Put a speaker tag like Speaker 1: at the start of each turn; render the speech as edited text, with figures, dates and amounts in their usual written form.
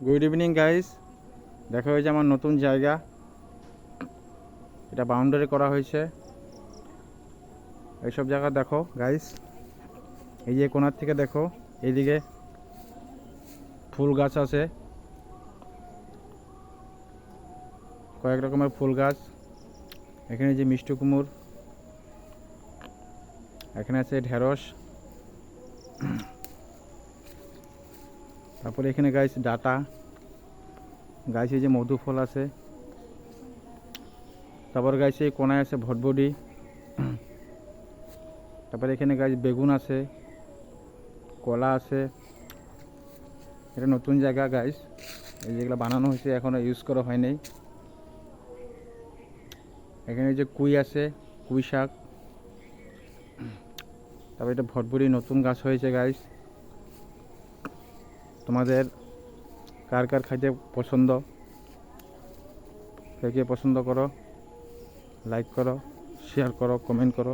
Speaker 1: Good evening guys, দেখা হয়েছে আমার নতুন জায়গা। এটা বাউন্ডারি করা হয়েছে। এইসব জায়গা দেখো গাইস, এই যে কোণার থেকে দেখো, এইদিকে ফুল গাছ আছে, কয়েক রকমের ফুল গাছ। এখানে যে মিষ্টি কুমড়, এখানে আছে ঢেঁড়স, তারপরে এখানে গাইস ডাটা গাছ, এই যে মধু ফল আছে। তারপর গাছ এই কোনায় আছে ভটভটি। তারপরে এখানে গাছ বেগুন আছে, কলা আছে। এটা নতুন জায়গা গাইস, এই যেগুলো বানানো হয়েছে এখনো ইউজ করা হয়নি। এখানে যে কুই আছে, কুই শাক। তারপর এটা ভটভটি নতুন গাছ হয়েছে গাইস। তোমাদের কার কার খাইতে পছন্দ, কে কে পছন্দ করো, লাইক করো, শেয়ার করো, কমেন্ট করো।